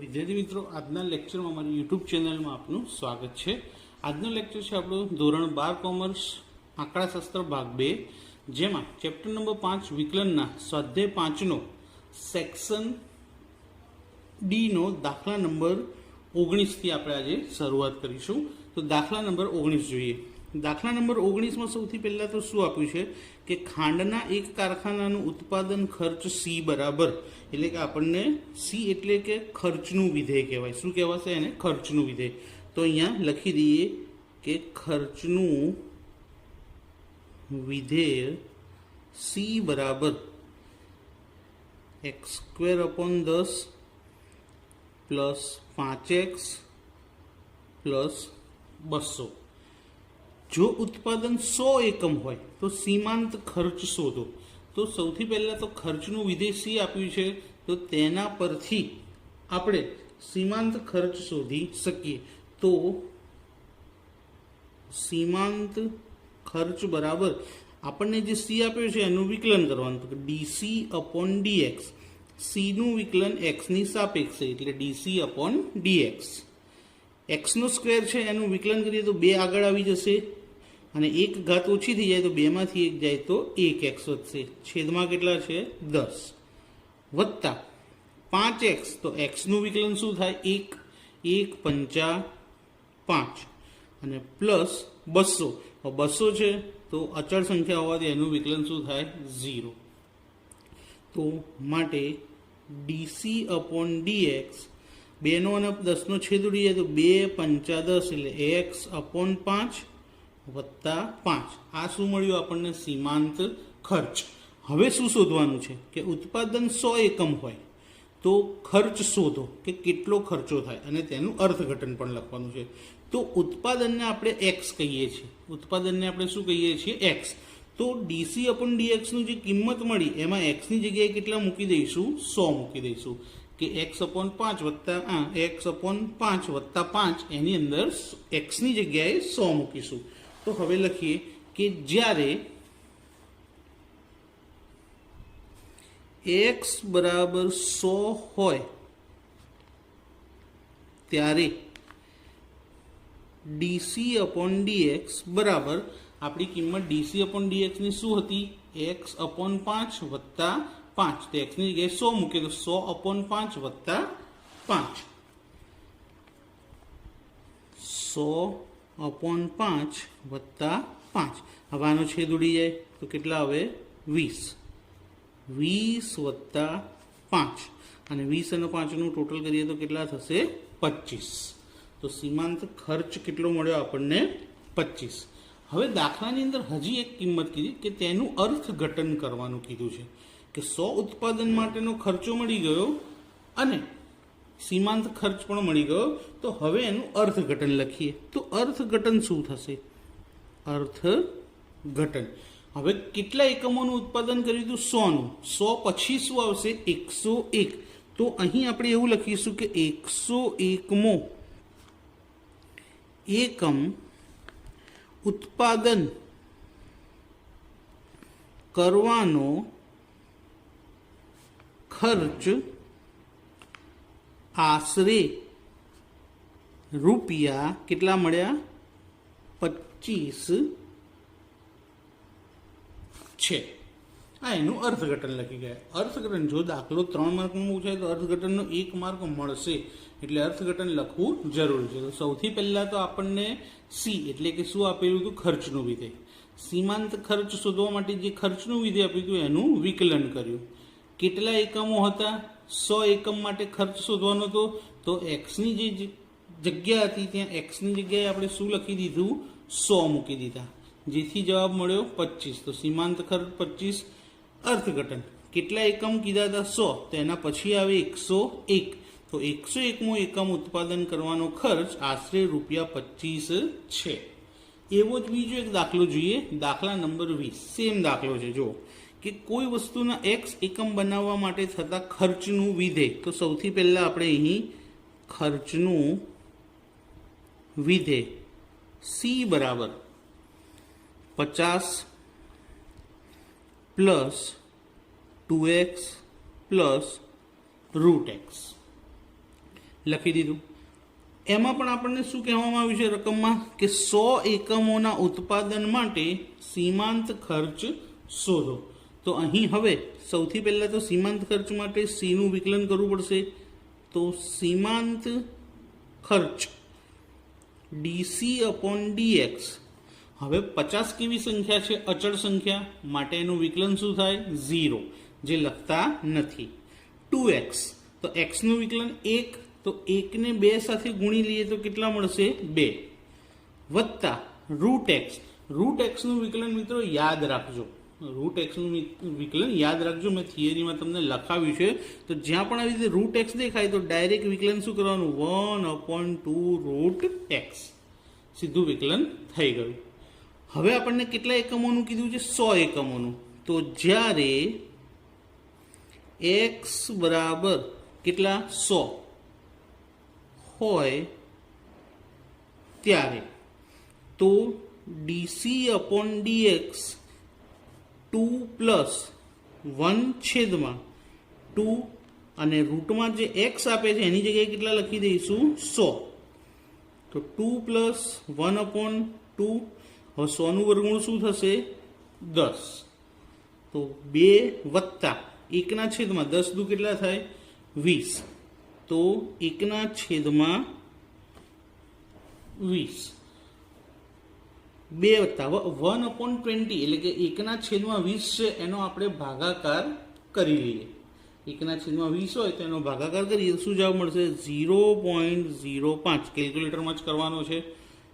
વિદ્યાર્થી મિત્રો, આજના લેક્ચરમાં અમારી યુટ્યુબ ચેનલમાં આપનું સ્વાગત છે। આજનો લેક્ચર છે આપણો ધોરણ 12 કોમર્સ આંકડાશાસ્ત્ર ભાગ 2, જેમાં ચેપ્ટર નંબર 5 વિકલનના સ્વાધ્યાય 5 નો સેક્શન ડી નો દાખલા નંબર 19 થી આપણે આજે શરૂઆત કરીશું। તો દાખલા નંબર 19 જોઈએ। દાખલા નંબર 19 માં સૌથી પહેલા તો શું આપ્યું છે કે ખાંડના એક કારખાનાનું ઉત્પાદન ખર્ચ સી બરાબર, એટલે કે આપણને સી એટલે કે ખર્ચનું વિધેય કહેવાય। શું કહેવાશે એને? ખર્ચનું વિધેય। તો અહીંયા લખી દઈએ કે ખર્ચનું વિધેય સી બરાબર x² / 10 + 5x + 200। જો ઉત્પાદન 100 એકમ હોય તો સીમાંત ખર્ચ શોધો। તો સૌથી પહેલા તો ખર્ચનું વિધેય સી આપ્યું છે, તો તેના પરથી આપણે સીમાંત ખર્ચ શોધી શકીએ। તો સીમાંત ખર્ચ બરાબર આપણને જે સી આપ્યું છે એનું વિકલન કરવાનું, તો dc/dx। સી નું વિકલન x ની સાપેક્ષે, એટલે dc/dx। x² છે એનું વિકલન કરીએ તો 2 આગળ આવી જશે, અને 1 ઘાત ઓછી થઈ જાય તો 2 માંથી 1 જાય તો 1x વધશે, છેદમાં કેટલા છે 10, વત્તા 5x, તો x નું વિકલન શું થાય 1, 1 5 5, અને પ્લસ 200, 200 છે તો અચળ સંખ્યા હોવાથી એનું વિકલન શું થાય 0। તો માટે dc/dx 2 નો અને 10 નો છેદ ઉડી જાય તો 2 5 10, એટલે x/5 વત્તા 5। આ શું મળ્યું આપણને? સીમાંત ખર્ચ। હવે શું શોધવાનું છે કે ઉત્પાદન 100 એકમ હોય તો ખર્ચ શોધો કે કેટલો ખર્ચો થાય, અને તેનું અર્થઘટન પણ લખવાનું છે। તો ઉત્પાદનને આપણે x કહીએ છીએ, ઉત્પાદનને આપણે શું કહીએ છીએ? x। તો dc/dx નું જે કિંમત મળી એમાં x ની જગ્યાએ કેટલા મૂકી દઈશું? 100 મૂકી દઈશું, કે x/5 વત્તા x/5 વત્તા 5, એની અંદર x ની જગ્યાએ 100 મૂકીશું। તો હવે લખીએ કે જ્યારે x બરાબર 100 હોય ત્યારે dc/dx બરાબર આપણી કિંમત dc/dx ની શું હતી? x/5 વત્તા 5, તો x ની જગ્યાએ 100 મૂકીએ તો 100/5 વત્તા 5, 100/5 વત્તા 5। હવે આનો છેદ ઉડી જાય તો કેટલા આવે? 20, 20 વત્તા 5, અને 20 અને 5 નું ટોટલ કરીએ તો કેટલા થશે? 25। તો સીમાંત ખર્ચ કેટલો મળ્યો આપણને? 25। હવે દાખલાની અંદર હજી એક કિંમત કીધી કે તેનું અર્થઘટન કરવાનું કીધું છે, કે 100 ઉત્પાદન માટેનો ખર્ચો મળી ગયો અને સીમાંત ખર્ચ પણ મળી ગયો, તો હવે એનું અર્થઘટન લખીએ। તો અર્થઘટન શું થશે? અર્થઘટન, હવે કેટલા એકમોનું ઉત્પાદન કર્યું હતું? 100 નું। 100 પછી શું આવશે? 101। તો અહીં આપણે એવું લખીશું કે 101મો એકમ ઉત્પાદન કરવાનો ખર્ચ આશરે રૂપિયા કેટલા મળ્યા? 25 છે। આ એનું અર્થઘટન લખી ગયા। અર્થઘટન, જો દાખલો 3 માર્કમાં પૂછાય તો અર્થઘટનનો 1 માર્ક મળશે, એટલે અર્થઘટન લખવું જરૂરી છે। તો સૌથી પહેલા તો આપણને સી એટલે કે શું આપેલું હતું? ખર્ચનું વિધેય। સીમાંત ખર્ચ શોધવા માટે જે ખર્ચનું વિધેય આપ્યું હતું એનું વિકલન કર્યું। કેટલા એકમો હતા? 100 એકમ માટે ખર્ચ શોધવાનો હતો, તો એક્સની જે જગ્યા હતી ત્યાં એક્સની જગ્યાએ આપણે શું લખી દીધું? 100 મૂકી દીધા, જેથી જવાબ મળ્યો 25। તો સીમાંત ખર્ચ 25। અર્થઘટન, કેટલા એકમ કીધા હતા? 100, તો એના પછી આવે 101, તો 101મો એકમ ઉત્પાદન કરવાનો ખર્ચ આશરે રૂપિયા 25 છે। એવો જ બીજો એક દાખલો જોઈએ, દાખલા નંબર 20। સેમ દાખલો છે, જો કે કોઈ વસ્તુના x એકમ બનાવવા માટે થતા ખર્ચનું વિધેય। તો સૌથી પહેલા આપણે અહીં ખર્ચનું વિધેય સી બરાબર 50 પ્લસ 2x પ્લસ √x લખી દીધું. એમાં પણ આપણને શું કહેવામાં આવ્યું છે રકમમાં કે 100 એકમોના ઉત્પાદન માટે સીમાંત ખર્ચ શોધો. તો અહીં હવે સૌથી પહેલાં તો સીમાંત ખર્ચ માટે સીનું વિકલન કરવું પડશે. તો સીમાંત ખર્ચ ડીસી અપોન ડીએક્સ. હવે 50 કેવી સંખ્યા છે? અચળ સંખ્યા, માટે એનું વિકલન શું થાય? 0, જે લખતા નથી. 2x, તો એક્સનું વિકલન 1, તો 1 ને 2 સાથે ગુણી લઈએ તો કેટલા મળશે? 2, વત્તા રૂટ એક્સ. રૂટ એક્સનું વિકલન મિત્રો યાદ રાખજો. રૂટ એક્સનું વિકલન યાદ રાખજો, મેં થિયરીમાં તમને લખાવ્યું છે. તો જ્યાં પણ આવી રીતે રૂટ એક્સ દેખાય તો ડાયરેક્ટ વિકલન શું કરવાનું? 1/2 રૂટ એક્સ. સીધું વિકલન થઈ ગયું. હવે આપણને કેટલા એકમોનું કીધું છે? 100 એકમોનું. તો જ્યારે એક્સ બરાબર કેટલા? 100 હોય ત્યારે તો ડીસી અપોન ડીએક્સ 2 + 1/2 અને રૂટમાં જે એક્સ આપે છે એની જગ્યાએ કેટલા લખી દઈશું? 100. તો 2 + 1/2. હવે 100નું વર્ગમૂળ શું થશે? 10. તો 2 વત્તા 1/10 દુ કેટલા થાય? 20. તો 1/20. 2 વત્તા 1/20 એટલે કે 1/20 છે એનો આપણે ભાગાકાર કરી લઈએ. 1/20 હોય તો એનો ભાગાકાર કરીએ તો શું જવાબ મળશે? 0.05. કેલ્ક્યુલેટરમાં જ કરવાનો છે.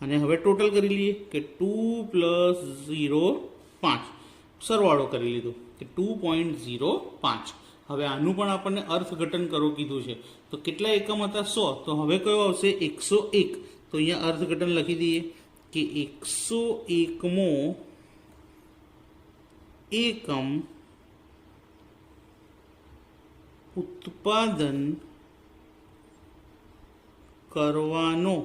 અને હવે ટોટલ કરી લઈએ કે 2 + 0.5. સરવાળો કરી લીધો કે 2.05. હવે આનું પણ આપણને અર્થઘટન કરો કીધું છે. તો કેટલા એકમ હતા? 100. તો હવે કયો આવશે? 101. તો અહીંયા અર્થઘટન લખી દઈએ કે 101મો એકમ ઉત્પાદન કરવાનો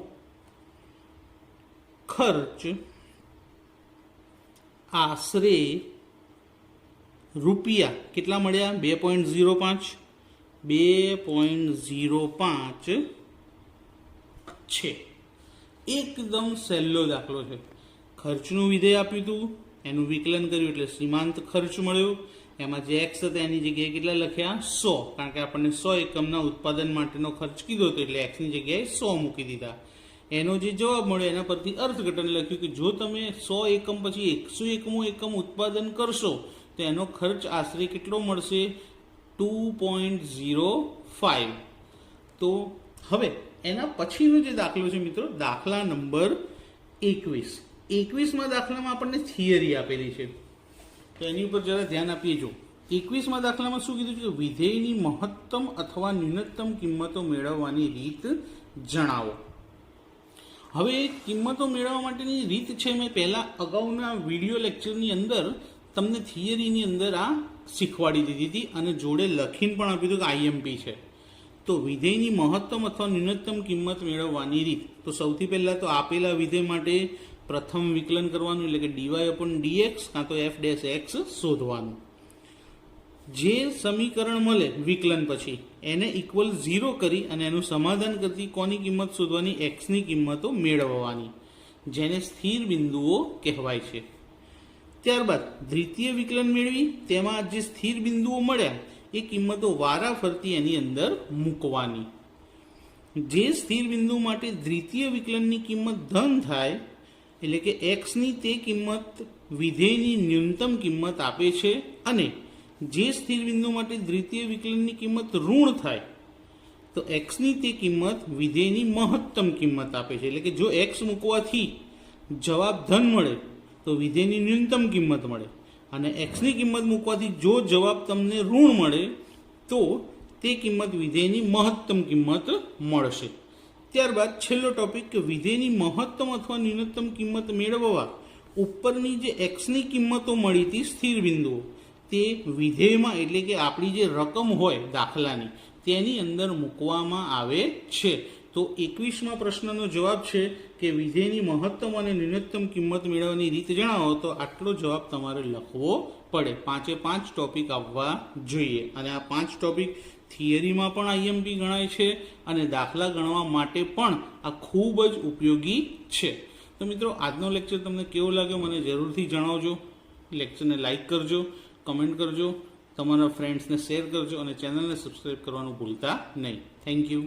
ખર્ચ આશરે રૂપિયા કેટલા મળ્યા? 2.05. 2.05 છે. એકદમ સહેલો દાખલો છે. ખર્ચનું વિધેય આપ્યું હતું, એનું વિકલન કર્યું એટલે સીમાંત ખર્ચ મળ્યો. એમાં જે એક્સ હતા એની જગ્યાએ કેટલા લખ્યા? 100, કારણ કે આપણને 100 એકમના ઉત્પાદન માટેનો ખર્ચ કીધો હતો એટલે એક્સની જગ્યાએ 100 મૂકી દીધા. એનો જે જવાબ મળ્યો એના પરથી અર્થઘટન લખ્યું કે જો તમે 100 એકમ પછી 101મો એકમ ઉત્પાદન કરશો તો એનો ખર્ચ આશરે કેટલો મળશે? 2.05. તો હવે એના પછીનો જે દાખલો છે મિત્રો, દાખલા નંબર 21. 21માં દાખલામાં આપણને થિયરી આપેલી છે, તો એની ઉપર જરા ધ્યાન આપીએ. જો 21માં દાખલામાં શું કીધું છે? વિધેયની મહત્તમ અથવા ન્યૂનતમ કિંમતો મેળવવાની રીત જણાવો. હવે કિંમતો મેળવવા માટેની રીત છે મેં પહેલાં અગાઉના વિડીયો લેક્ચરની અંદર તમને થિયરીની અંદર આ શીખવાડી દીધી હતી અને જોડે લખીને પણ આપ્યું હતું કે આઈએમપી છે. તો વિધેયની મહત્તમ અથવા ન્યૂનતમ કિંમત મેળવવાની રીત. તો સૌથી પહેલાં તો આપેલા વિધેય માટે પ્રથમ વિકલન કરવાનું એટલે કે dy/dx કાં તો f' શોધવાનું. જે સમીકરણ મળે વિકલન પછી એને ઇક્વલ 0 કરી અને એનું સમાધાન કરતી કોની કિંમત શોધવાની? એક્સની કિંમતો મેળવવાની, જેને સ્થિર બિંદુઓ કહેવાય છે. ત્યારબાદ દ્વિતીય વિકલન મેળવી તેમાં જે સ્થિર બિંદુઓ મળ્યા એ કિંમતો વારાફરતી એની અંદર મૂકવાની. જે સ્થિર બિંદુ માટે દ્વિતીય વિકલનની કિંમત ધન થાય એટલે કે એક્સની તે કિંમત વિધેયની ન્યૂનતમ કિંમત આપે છે, અને જે સ્થિર બિંદુ માટે દ્વિતીય વિકલનની કિંમત ઋણ થાય તો એક્સની તે કિંમત વિધેયની મહત્તમ કિંમત આપે છે. એટલે કે જો એક્સ મૂકવાથી જવાબ ધન મળે તો વિધેયની ન્યૂનતમ કિંમત મળે, અને એક્સની કિંમત મૂકવાથી જો જવાબ તમને ઋણ મળે તો તે કિંમત વિધેયની મહત્તમ કિંમત મળશે. ત્યારબાદ છેલ્લો ટોપિક કે વિધેયની મહત્તમ અથવા ન્યૂનતમ કિંમત મેળવવા ઉપરની જે એક્સની કિંમતો મળી હતી સ્થિર બિંદુઓ તે વિધેયમાં એટલે કે આપણી જે રકમ હોય દાખલાની તેની અંદર મૂકવામાં આવે છે. તો 21મા પ્રશ્નનો જવાબ છે કે વિધેયની મહત્તમ અને ન્યૂનતમ કિંમત મેળવવાની રીત જણાવો. તો આટલો જવાબ તમારે લખવો પડે. 5 ટોપિક આવવા જોઈએ, અને આ 5 ટોપિક થિયરીમાં પણ આઈએમપી ગણાય છે અને દાખલા ગણવા માટે પણ આ ખૂબ જ ઉપયોગી છે. તો મિત્રો, આજનો લેક્ચર તમને કેવો લાગ્યો મને જરૂરથી જણાવજો. લેક્ચરને લાઇક કરજો, કમેન્ટ કરજો, તમારા ફ્રેન્ડ્સને શેર કરજો અને ચેનલને સબસ્ક્રાઈબ કરવાનું ભૂલતા નહીં. Thank you.